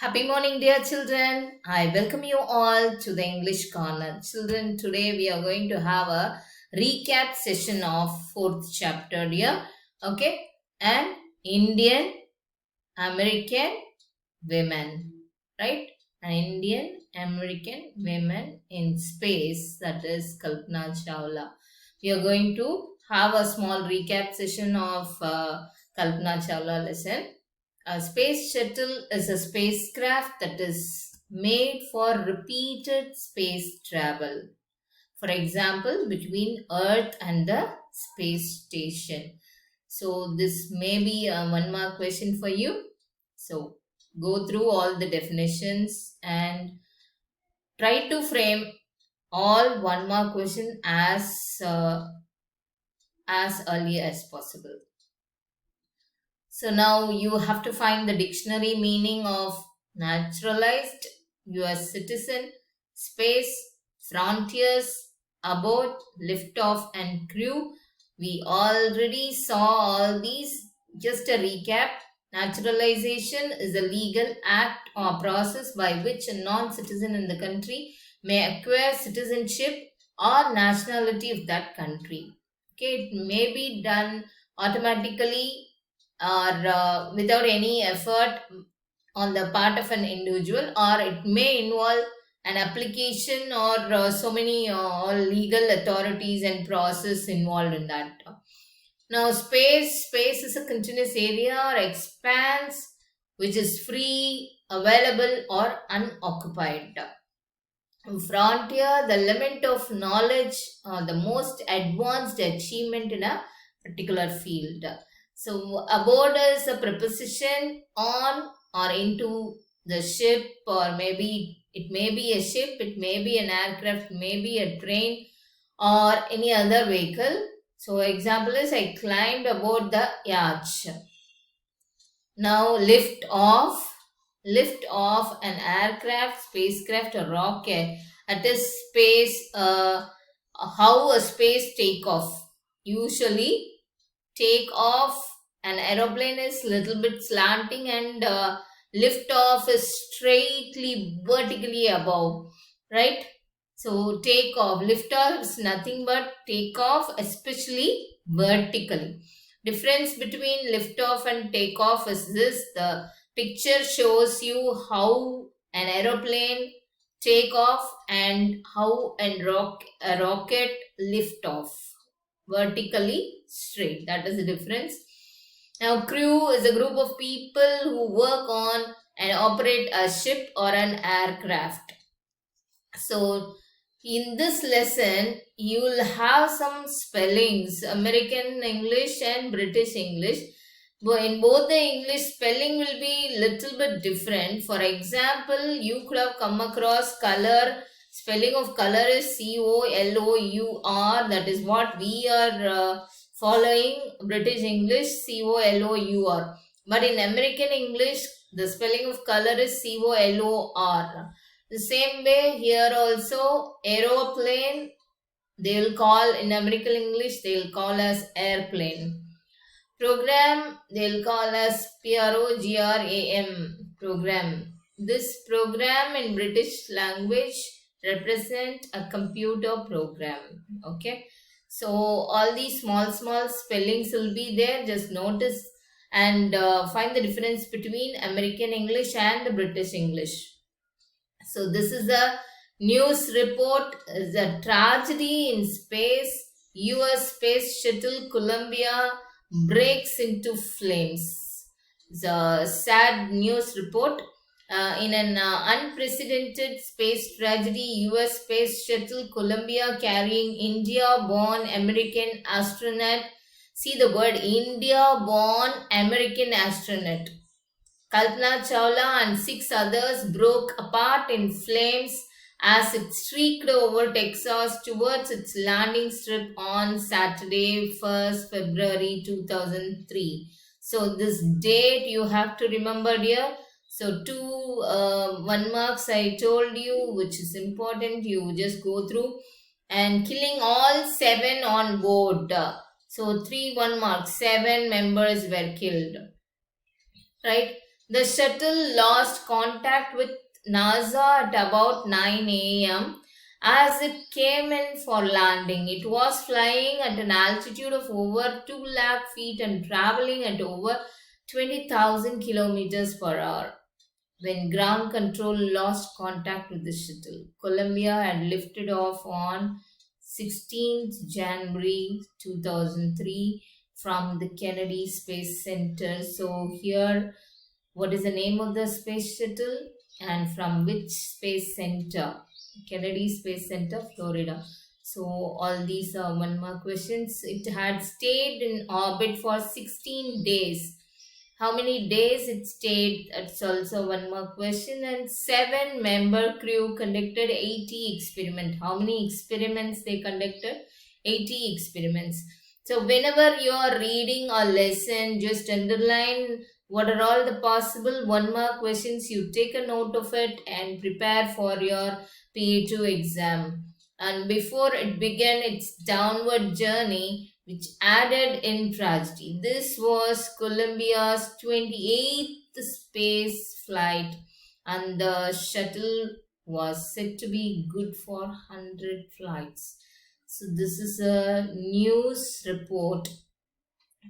Happy morning, dear children. I welcome you all to the English Corner. Children, today we are going to have a recap session of fourth chapter, dear. Okay, and Indian American women, right? An Indian American women in space, that is Kalpana Chawla. We are going to have a small recap session of Kalpana Chawla lesson. A space shuttle is a spacecraft that is made for repeated space travel. For example, between Earth and the space station. So, this may be a one mark question for you. So, go through all the definitions and try to frame all one mark question as early as possible. So now you have to find the dictionary meaning of naturalized, US citizen, space, frontiers, abort, liftoff, and crew. We already saw all these. Just a recap. Naturalization is a legal act or process by which a non-citizen in the country may acquire citizenship or nationality of that country. Okay, it may be done automatically or without any effort on the part of an individual, or it may involve an application or so many legal authorities and process involved in that. Now, space is a continuous area or expanse which is free, available, or unoccupied. Frontier, the limit of knowledge, the most advanced achievement in a particular field. So, aboard is a preposition on or into the ship, or maybe it may be a ship, it may be an aircraft, maybe a train, or any other vehicle. So, example is I climbed aboard the yacht. Now, lift off an aircraft, spacecraft, or rocket at a space. How a space takeoff? Usually, take off an aeroplane is little bit slanting and lift off is straightly vertically above, right? So take off, lift off is nothing but take off, especially vertically. Difference between lift off and take off is this: the picture shows you how an aeroplane take off and how a rocket lift off vertically straight. That is the difference. Now, crew is a group of people who work on and operate a ship or an aircraft. So, in this lesson, you will have some spellings, American English and British English. But in both the English, spelling will be little bit different. For example, you could have come across color. Spelling of color is COLOUR. That is what we are following. British English, COLOUR. But in American English, the spelling of color is COLOR. The same way here also, aeroplane, they will call in American English, they will call as airplane. Program, they will call as PROGRAM, program. This program in British language represent a computer program. Okay. So all these small spellings will be there. Just notice and find the difference between American English and the British English. So this is a news report. Is a tragedy in space. US space shuttle Columbia breaks into flames. It's a sad news report. In an unprecedented space tragedy, US space shuttle Columbia carrying India-born American astronaut. See the word India-born American astronaut Kalpana Chawla and 6 others broke apart in flames as it streaked over Texas towards its landing strip on Saturday, 1st February 2003. So, this date you have to remember here. So, two 1 marks I told you, which is important. You just go through and killing all 7 on board. So, 3 1 marks, 7 members were killed, right? The shuttle lost contact with NASA at about 9 a.m. as it came in for landing. It was flying at an altitude of over 2 lakh feet and traveling at over 20,000 kilometers per hour when ground control lost contact with the shuttle. Columbia had lifted off on 16th January 2003 from the Kennedy Space Center. So here, what is the name of the space shuttle and from which space center? Kennedy Space Center, Florida. So all these are one more questions. It had stayed in orbit for 16 days. How many days it stayed? That's also one more question. And seven-member crew conducted 80 experiments. How many experiments they conducted? 80 experiments. So whenever you are reading a lesson, just underline what are all the possible one mark questions. You take a note of it and prepare for your PA2 exam. And before it began its downward journey, which added in tragedy. This was Columbia's 28th space flight, and the shuttle was said to be good for 100 flights. So, this is a news report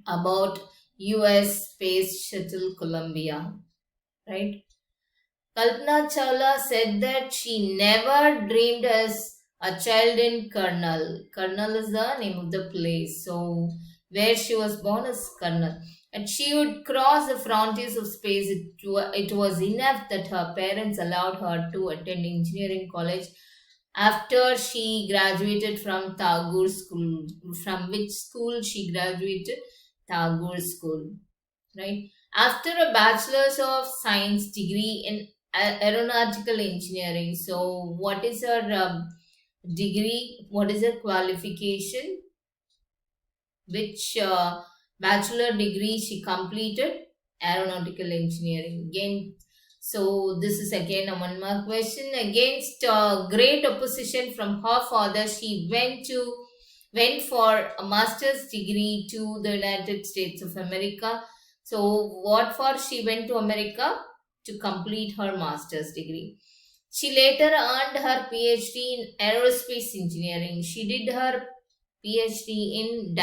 about US Space Shuttle Columbia, right? Kalpana Chawla said that she never dreamed as a child in Karnal. Karnal is the name of the place. So, where she was born is Karnal. And she would cross the frontiers of space. It was enough that her parents allowed her to attend engineering college after she graduated from Tagore School. From which school she graduated? Tagore School, right? After a Bachelor's of Science degree in aeronautical engineering. So, what is her degree? What is her qualification? Which bachelor degree she completed? Aeronautical engineering. Again, so this is again a one mark question. Against great opposition from her father, she went for a master's degree to the United States of America. So, what for she went to America? To complete her master's degree. She later earned her PhD in aerospace engineering. She did her PhD in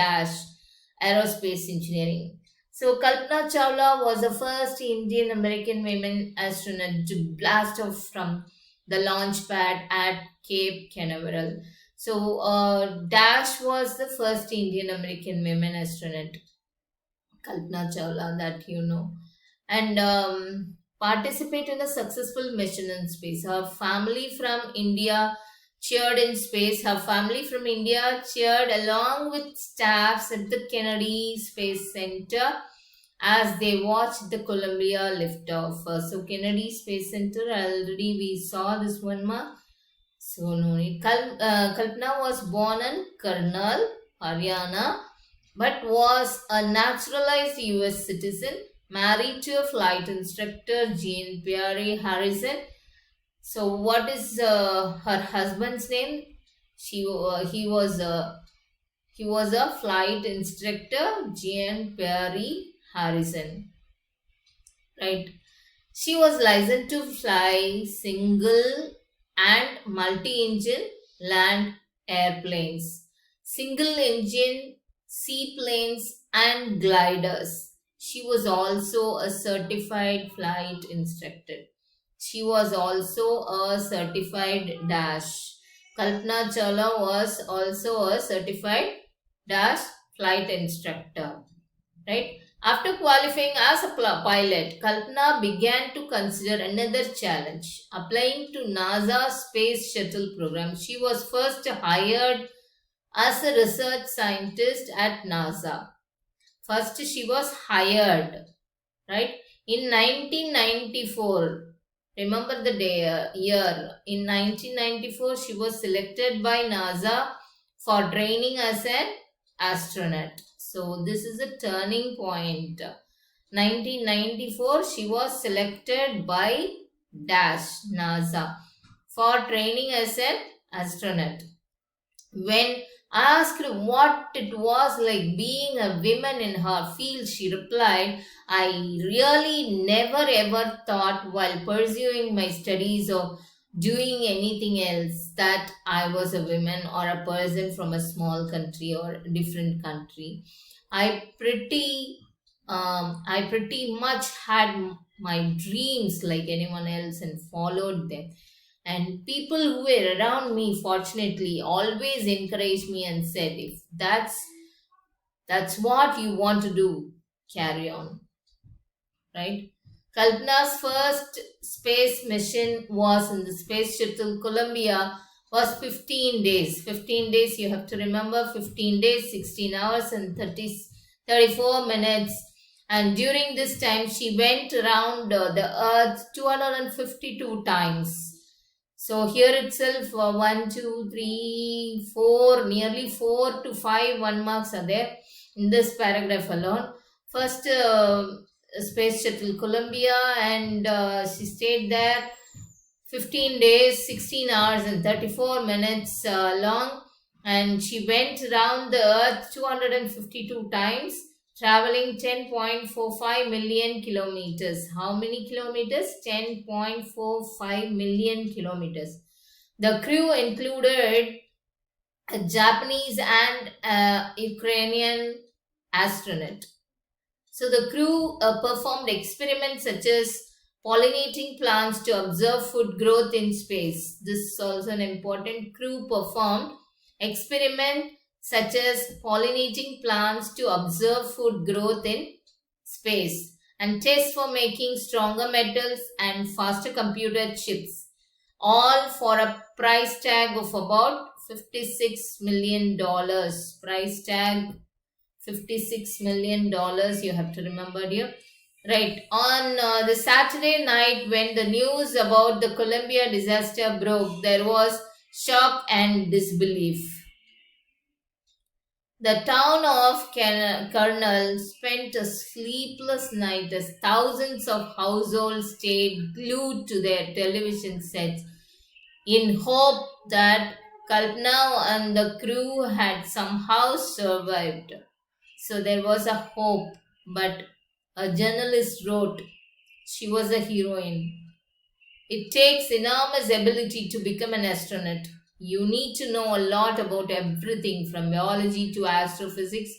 aerospace engineering. So, Kalpana Chawla was the first Indian American woman astronaut to blast off from the launch pad at Cape Canaveral. So, Dash was the first Indian American woman astronaut, Kalpana Chawla, that you know. And participate in a successful mission in space. Her family from India cheered in space. Her family from India cheered along with staffs at the Kennedy Space Center as they watched the Columbia liftoff. So Kennedy Space Center, already we saw this one mark. So no need. Kalpana was born in Karnal, Haryana, but was a naturalized US citizen, married to a flight instructor, Jean Pierre Harrison. So, what is her husband's name? He was a flight instructor, Jean Pierre Harrison. Right. She was licensed to fly single and multi-engine land airplanes, single engine seaplanes, and gliders. She was also a certified flight instructor. She was also a certified dash. Kalpana Chawla was also a certified dash flight instructor. Right? After qualifying as a pilot, Kalpana began to consider another challenge, applying to NASA Space Shuttle program. She was first hired as a research scientist at NASA. First, she was hired, right? In 1994, remember the year. In 1994, she was selected by NASA for training as an astronaut. So, this is a turning point. 1994, she was selected by NASA for training as an astronaut. When Asked what it was like being a woman in her field, she replied, I really never ever thought while pursuing my studies or doing anything else that I was a woman or a person from a small country or a different country. I pretty much had my dreams like anyone else and followed them. And people who were around me, fortunately, always encouraged me and said, if that's what you want to do, carry on, right? Kalpana's first space mission was in the Space Shuttle Columbia was 15 days. 15 days, you have to remember 15 days, 16 hours and 34 minutes. And during this time, she went around the Earth 252 times. So here itself, 1, 2, 3, 4, nearly 4 to 5 1 marks are there in this paragraph alone. First, Space Shuttle Columbia, and she stayed there 15 days, 16 hours, and 34 minutes long. And she went around the Earth 252 times, traveling 10.45 million kilometers. How many kilometers? 10.45 million kilometers. The crew included a Japanese and a Ukrainian astronaut. So the crew performed experiments such as pollinating plants to observe food growth in space. This is also an important. Crew performed experiment such as pollinating plants to observe food growth in space and tests for making stronger metals and faster computer chips, all for a price tag of about $56 million. Price tag $56 million, you have to remember here. Right, on the Saturday night when the news about the Columbia disaster broke, there was shock and disbelief. The town of Kernel spent a sleepless night as thousands of households stayed glued to their television sets in hope that Kalpana and the crew had somehow survived. So there was a hope, but a journalist wrote, she was a heroine. It takes enormous ability to become an astronaut. You need to know a lot about everything from biology to astrophysics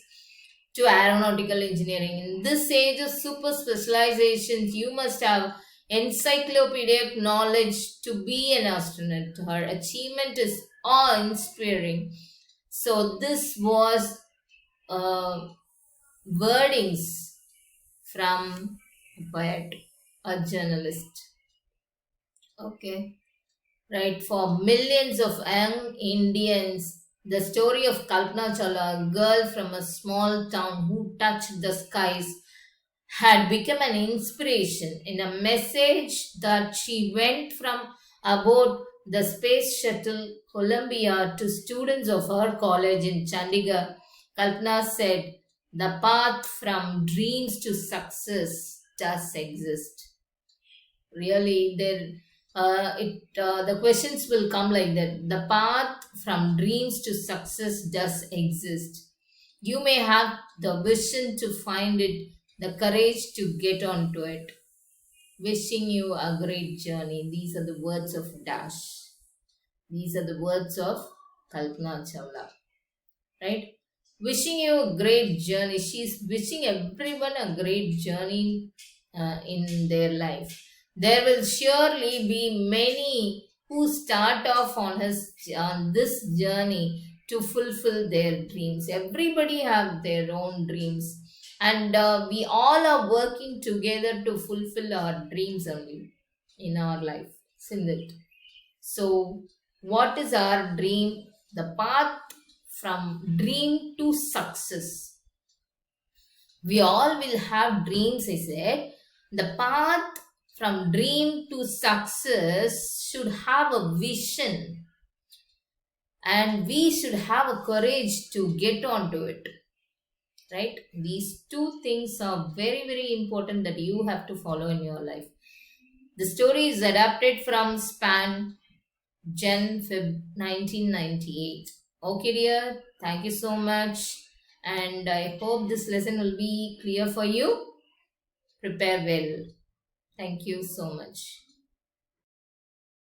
to aeronautical engineering. In this age of super specializations, you must have encyclopedic knowledge to be an astronaut. Her achievement is awe-inspiring. So this was wordings from a poet, a journalist. Okay. Right, for millions of young Indians, the story of Kalpana Chawla, a girl from a small town who touched the skies, had become an inspiration in a message that she went from aboard the space shuttle Columbia to students of her college in Chandigarh. Kalpana said, the path from dreams to success does exist. Really, the questions will come like that. The path from dreams to success does exist. You may have the vision to find it, the courage to get onto it. Wishing you a great journey. These are the words of Dash. These are the words of Kalpana Chawla. Right? Wishing you a great journey. She's wishing everyone a great journey in their life. There will surely be many who start off on this journey to fulfill their dreams. Everybody have their own dreams, and we all are working together to fulfill our dreams only in our life, isn't it? So, what is our dream? The path from dream to success. We all will have dreams, I said. The path from dream to success should have a vision, and we should have a courage to get onto it. Right? These two things are very, very important that you have to follow in your life. The story is adapted from Span, Jan, Feb 1998. Okay, dear. Thank you so much. And I hope this lesson will be clear for you. Prepare well. Thank you so much.